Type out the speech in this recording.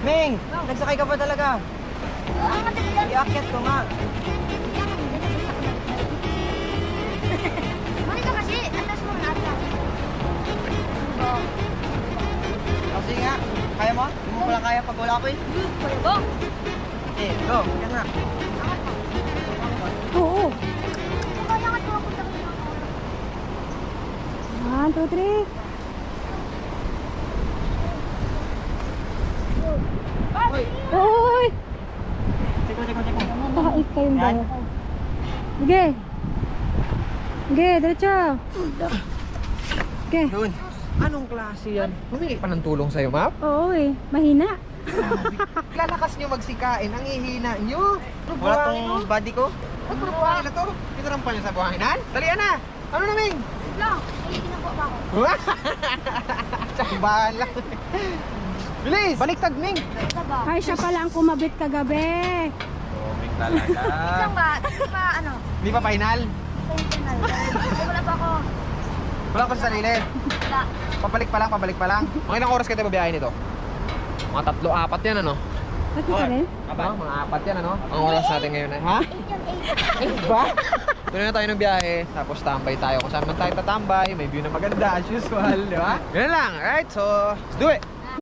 Ming, nagsakay ka ba talaga? Ang matagalan. Iakyat ko nga. Mali ka kasi. Atas mo na atlas. Kasi nga, kaya mo? Hindi mo pala kaya pag wala ko eh. Kaya ba? Eh, go. Yan nga. Angat mo. Oo. Kaya angat mo ako sa mga. 1, 2, 3. Uy, Uy! tiko. Pakait kayong Yan. dalawa. Sige. Sige, diretso. Sige. Doon. Anong klase yan? Humingi pa ng tulong sa'yo, ma'am? Oo eh, mahina. Lalakas nyo magsikain, ang ihina nyo. Wala tong body ko. Ba't puro buhangin na to? Ito pa nyo sa buhanginan? Dalian na! Ano na, Ming? Lang. Ay, ginagawa ba ako? Tsambahan lang. Bilis! Baliktad, Ming! Diba? Ay, siya pala ang kumabit kagabi. Oh, Ming talaga. Lang ba? Pa ano? Di pa final? Intentional. Wala pa ako. Wala pa sa sarili. Wala. Pabalik pa lang. Mga ilang oras kayo babiyahin ito? Mga 3-4 yan, ano? Bakit ka rin? Mga 4 yan, ano? Ang oras natin ngayon ay, ha? 8 yan, 8. Ba? Tuloy na tayo ng biyahe, tapos tambay tayo. Kung saan man tayo tatambay, may view na maganda as usual, di ba? Ganun lang, alright? So, let's do it!